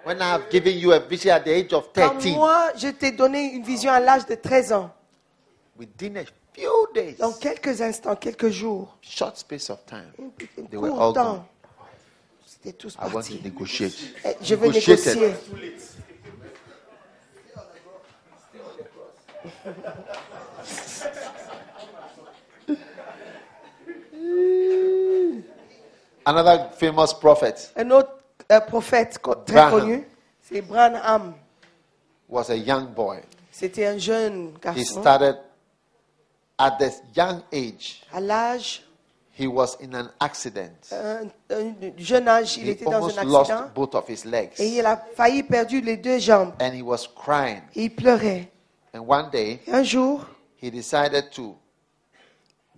When I have given you a vision at the age of Quand 13, moi, je t'ai donné une vision à l'âge de 13 ans, within a few days, dans quelques instants, quelques jours, short space of time, un they were court all temps, gone. c'était tous I want partis. to negotiate. Eh, je veux Negotiated. négocier. Another famous prophet Un autre prophète très Branham. connu, c'est Branham. was a young boy. C'était un jeune He garçon. started at this young age. À l'âge, He was in an accident. un jeune âge, il He était dans almost un lost accident both of his legs. et il a failli perdre les deux jambes. And he was crying. Et il pleurait. And one day, Et un jour, he decided to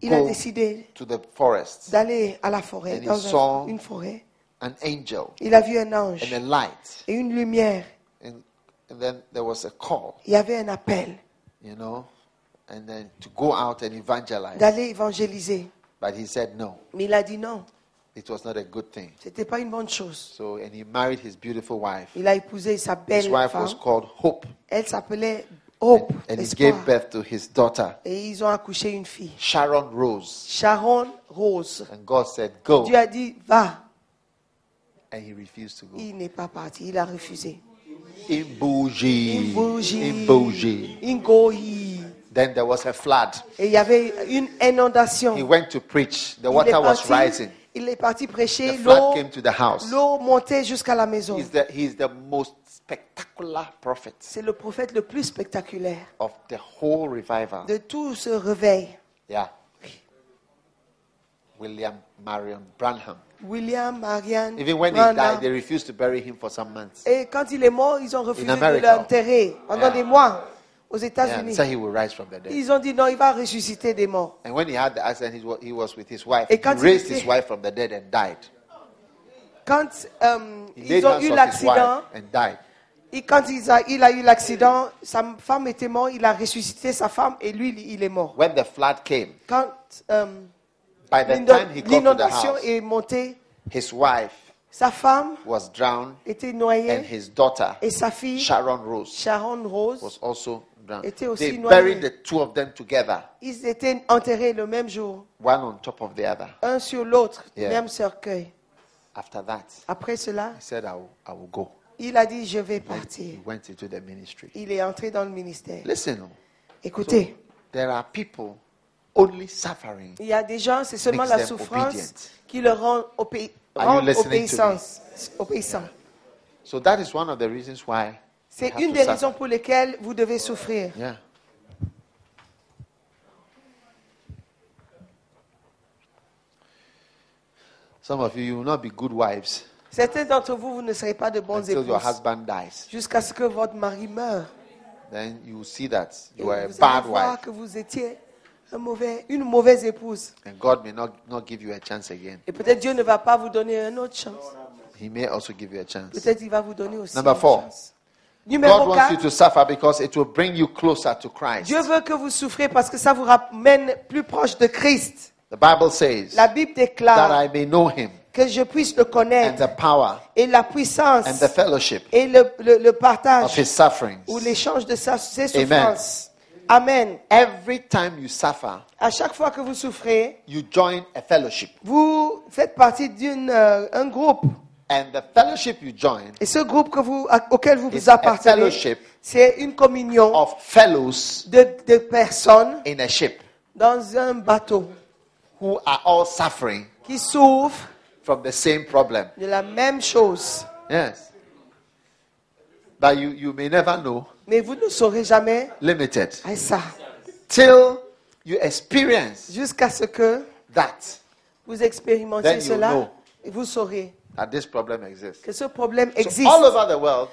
il a go décidé to the forest. d'aller à la forêt, And he dans saw une forêt. An angel Il a vu un ange and a light. et une lumière. And then there was a call, Il y avait un appel you know, and then to go out and evangelize. d'aller évangéliser. But he said no, Mais il a dit non, it was not a good thing. c'était pas une bonne chose. So, and he married his beautiful wife. Il a épousé sa His belle wife femme. was called Hope. Elle s'appelait Hope, And he espoir. gave birth to his daughter, Et ils ont accouché une fille, Sharon Rose. Sharon Rose. And God said, go. Dieu a dit, va. And he refused to go. Il n'est pas parti, il a refusé. Imboji. Imboji. Imboji. Ingoyi. Then there was a flood. Et il y avait une inondation. He went to preach. The Il est water was parti- rising. Il est parti prêcher, The flood l'eau came to the house. montait jusqu'à la maison. He's the most spectacular prophet C'est le prophète le plus spectaculaire of the whole revival. de tout ce réveil. Yeah. William Marion Branham. William, Marianne, Even when he Branham. died, they refused to bury him for some months. Et quand il est mort, ils ont refusé de America. l'enterrer pendant Yeah. des mois aux Yeah, États-Unis. so he will rise from the dead. Ils ont dit non, il va ressusciter des morts. And when he had the accident, he was with his wife. Et He quand il raised était- his wife from the dead and died. Quand He laid ils ont hands eu on his l'accident, wife and died. et quand il a eu l'accident, sa femme était morte, il a ressuscité sa femme et lui, il est mort. When the flood came, Quand by the time he got to the l'inondation house, est montée, his wife sa femme was drowned était and noyée his daughter, et sa fille, Sharon Rose, Sharon Rose, was also drowned. était aussi They noyée. buried the two of them together, ils étaient enterrés le même jour, one on top of the other. un sur l'autre, Yeah. même cercueil. After that, Après cela, he said, I will go. il a dit, je vais Then partir. he went into the ministry. Il est entré dans le ministère. Listen, Écoutez, there are people only suffering. il y a des gens, c'est seulement Makes la them souffrance obedient. qui le rend Are you listening obéissant. So that is one of the reasons why C'est you have une to des suffer. raisons pour lesquelles vous devez souffrir. Yeah. Some of you, you will not be good wives Certains d'entre vous, vous ne serez pas de bons until your épouses husband dies. jusqu'à ce que votre mari meure. Then you will see that Et you are a vous allez bad voir wife, que vous étiez une mauvaise épouse. and God may not give you a chance again. Et peut-être Dieu ne va pas vous donner une autre chance. He may also give you a chance. Peut-être il va vous donner aussi Number une 4. chance. God Numéro wants you 4. to suffer because it will bring you closer to Christ. Dieu veut que vous souffrez parce que ça vous ramène plus proche de Christ. The Bible says La Bible that déclare I may know him que je puisse le and connaître the power et la puissance and the fellowship et le of partage his sufferings. ou l'échange de ses Amen. souffrances. Amen. Every time you suffer, À chaque fois que vous souffrez, you join a fellowship. vous faites partie d'un groupe. And the fellowship you join Et ce groupe auquel vous is vous a appartenez, fellowship c'est une communion of fellows de personnes in a ship dans un bateau who are all suffering qui souffrent from the same problem. de la même chose. Yes. But you may never know, Mais vous ne saurez jamais limited, ça till you experience jusqu'à ce que that vous expérimentez Then you cela know. et vous saurez that this problem exists. que ce problème So existe all over the world,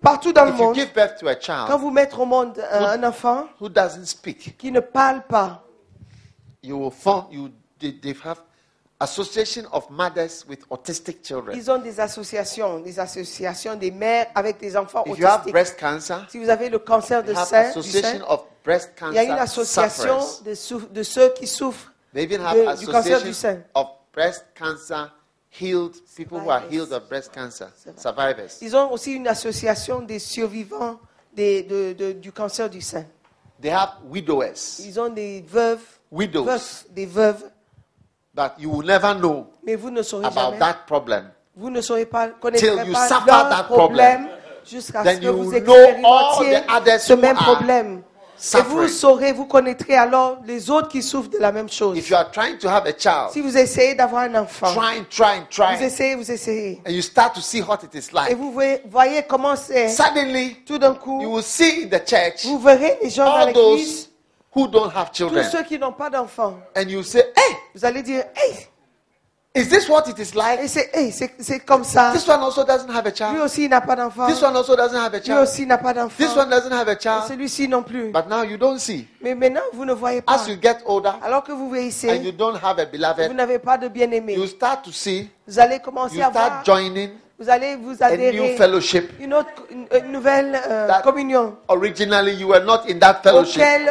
partout dans le if you monde. give birth to a Quand child vous mettez au monde un enfant who doesn't speak, qui ne parle pas, you will they have association of mothers with autistic children. ils ont des associations des mères avec des enfants If you have autistes. breast cancer, Si vous avez le cancer they de have sein, association of breast il y a une cancer association sufferers. de ceux qui souffrent They even have du cancer du association sein. of breast cancer healed people who are Survivors. healed of breast cancer, survivors. Ils ont aussi une association des survivants du cancer du sein. They have widowers, Ils ont des veuves, widows, des veuves, but you will never know mais vous ne saurez about jamais. that problem. Vous ne saurez pas, Till connaîtrez you pas suffer leur that problème jusqu'à ce Then que you vous will know all expérimentiez the others ce who même are problème. Et vous suffering. saurez, vous connaîtrez alors les autres qui souffrent de la même chose. If you are trying to have a child, Si vous essayez d'avoir un enfant, trying, vous essayez, and you start to see what it is et like, vous voyez comment c'est. suddenly Tout d'un you coup, will see in the church vous verrez les gens dans all l'église, those who don't have tous children, ceux qui n'ont pas d'enfants. and you say, hey, Vous allez dire, hey, is this what it is like? et c'est comme ça. This one also doesn't have a Lui child. aussi il n'a pas d'enfant. This one also doesn't have a Lui child. aussi n'a pas d'enfant. This one doesn't have a Et child. celui-ci non plus. But now you don't see. Mais maintenant, vous ne voyez pas. As you get older Alors que vous and you vieillissez, don't have a vous beloved, n'avez pas de bien-aimé. you start to see, Vous allez commencer you à start voir, joining vous allez vous a new adhérer fellowship. une nouvelle That communion Originally, you were not in that fellowship. auquel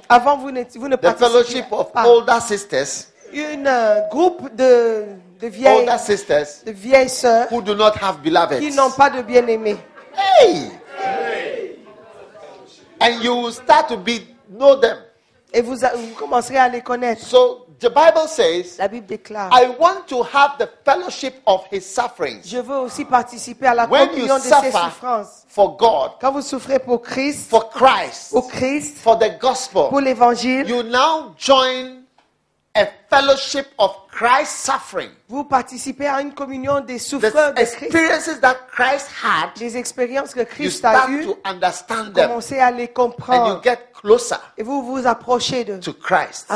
avant vous ne The participiez fellowship of pas. older sisters, Une groupe de vieilles sœurs who do not have beloveds. qui n'ont pas de bien-aimé. Hey! And you will start to know them. Et vous commencerez à les connaître. So the Bible says, La Bible déclare, I want to have the fellowship of his sufferings. je veux aussi participer à la When you communion de ses suffer souffrances. for God, Quand vous souffrez pour Christ, for Christ, for the pour gospel, l'évangile, you now join a fellowship of Christ's suffering. vous participez à une communion des The souffreurs de Christ. experiences that Christ had, Les expériences que you Christ a start eues, to understand them commencez à les and you comprendre. get closer Et vous vous approchez to Christ.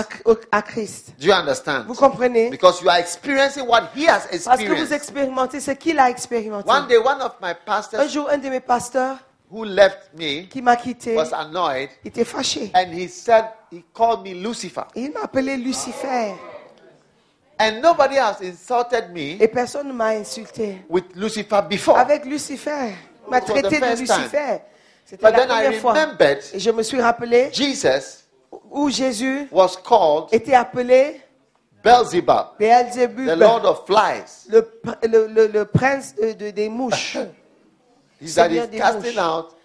à Christ. Do you understand? Vous comprenez? Because you are experiencing what he has Parce que vous experienced. expérimentez ce qu'il a expérimenté. One day, one of my Un pastors jour, un de mes pasteurs who left me qui m'a quitté was annoyed était fâché. and he called me Lucifer. Il m'a appelé Lucifer. And nobody has insulted me Et personne ne m'a insulté. with Lucifer before. Avec Lucifer. Il m'a For the traité de first time. Lucifer. C'était But la then I première fois. remembered Et je me suis rappelé Jesus où Jésus was called était appelé Beelzebub, Beelzébub, the Lord of Flies. le prince des mouches. He's that Seigneur he's des casting mouches. out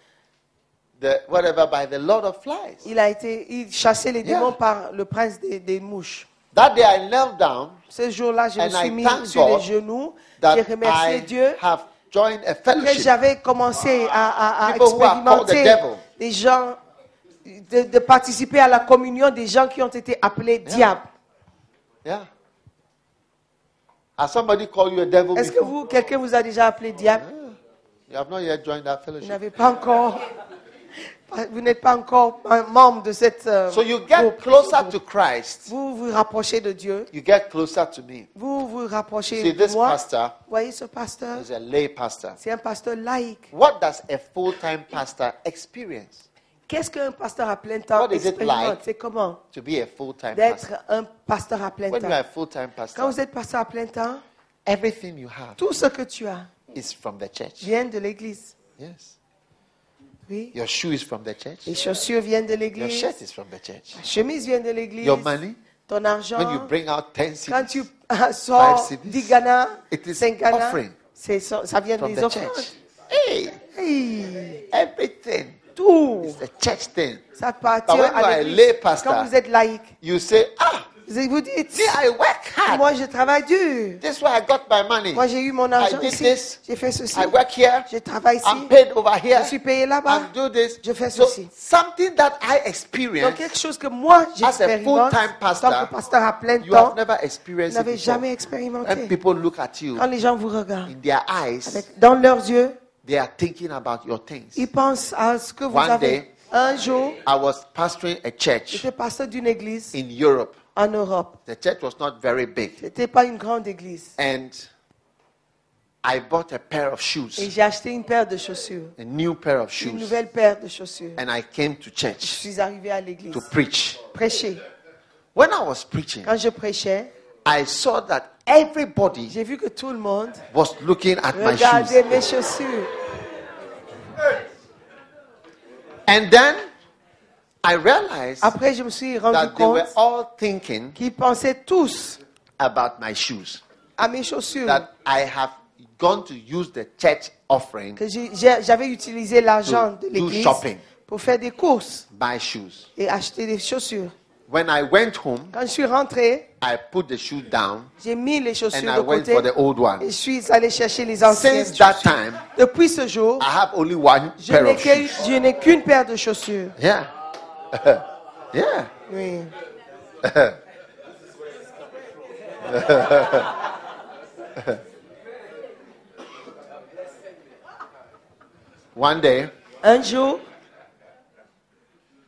the whatever by the Lord of Flies. Il chassait les Yeah. démons par le prince des mouches. That day I knelt down Ce jour-là, je me And I suis mis thank sur les God genoux. that J'ai remercié I Dieu have joined a que fellowship. j'avais commencé à People who are called the expérimenter devil. des gens, de participer à la communion des gens qui ont été appelés diables. Yeah. Has somebody called you a devil Est-ce que before? quelqu'un vous a déjà appelé diable? You have not yet joined that Vous fellowship. n'avez pas encore, vous n'êtes pas encore un membre de cette So you get groupe. closer to Christ. Vous vous rapprochez de Dieu. You get closer to me. Vous vous rapprochez See, de this moi. pastor Vous voyez ce pasteur? is a lay pastor. C'est un pasteur laïque. What does a full-time pastor experience? Qu'est-ce qu'un pasteur à plein temps What is it expérimente? like C'est comment To be a full-time pastor. d'être un pasteur à plein When you are a temps. full-time Quand pastor, vous êtes pasteur à plein temps, everything you have tout ce que tu as is from the church. vient de l'église. Yes. Oui. Your shoe is from the church. Les chaussures viennent de Your l'église. shirt is from the church. La chemise vient de l'église. Your money, Ton argent. when you bring out 10 Quand CDs tu sors 5 CDs, 10 Ghana, it is 5 Ghana, offering ça vient from des the offrandes. church. Hey, Hey, everything tout. is a church thing. Ça appartient But when you are à a l'église. lay pastor, Quand vous êtes laïque, You say, vous dites, see, I work hard. moi je travaille dur. This is where I got my money. Moi j'ai eu mon argent did ici. this. J'ai fait ceci. I work here. Je travaille ici. I'm paid over here. Je suis payé là-bas. I do this. Je fais So ceci. something that I Donc experience, quelque chose que moi As a j'expérimente full-time en pastor, tant que pasteur à plein you have temps, never vous experienced it n'avez before. jamais When expérimenté. people look at you, Quand les gens vous regardent, in their eyes, dans leurs yeux, they are thinking about your things. ils pensent à ce que vous One avez. day, Un jour, I was pastoring a church j'étais pasteur d'une église in Europe. en Europe. The church was not very big. C'était pas une grande église. And I bought a pair of Et shoes, j'ai acheté une paire de chaussures. a new pair of Une shoes. nouvelle paire de chaussures. And I came to Je church suis arrivé à l'église. to preach. Prêcher. When I was preaching, Quand je prêchais, I saw that everybody j'ai vu que tout le monde was looking at my regardait shoes. mes chaussures. And then I realized Après, je me suis rendu that they were compte all thinking qu'ils pensaient tous about my shoes. à mes chaussures, that I have gone to use the church offering que j'avais utilisé l'argent To de do l'église shopping. pour faire des courses buy shoes. et acheter des chaussures. When I went home, Quand je suis rentré, I put the shoe down j'ai mis les and chaussures I de went côté for the old et one. je suis allé chercher les anciennes Since that chaussures. time, Depuis ce jour, I have only one je pair n'ai of shoes. je n'ai qu'une paire de chaussures. Yeah. Yeah. Oui. One day, Un jour,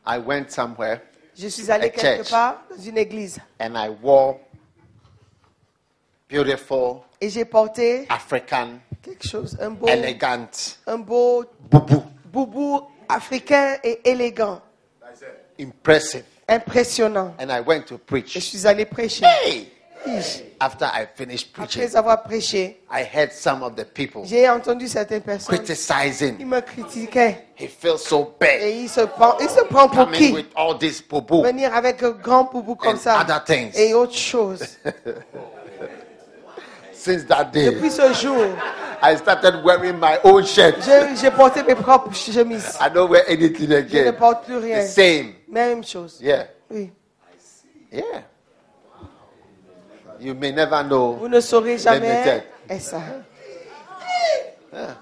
I went somewhere je suis allé A quelque church. part dans une église and I wore beautiful et j'ai porté African, quelque chose, un beau bubu, boubou africain et élégant, impressive. impressionnant. And I went to Et je preach. suis allé prêcher. Hey! Ish. After I finished preaching, Après avoir prêché, I heard some of the people j'ai entendu certaines personnes qui criticizing. me critiquaient. He feels so big, Et il se prend pour coming qui? with all this bubu Venir avec un grand boubou comme and ça other things. et autre chose. Since that day, Depuis ce jour, I started wearing my own shirt. j'ai porté mes propres chemises. I don't wear anything Je ne again. porte plus The rien. same. Même chose. Yeah. Oui. Yeah. You may never know. Vous ne saurez jamais. Limited. Et ça. Yeah.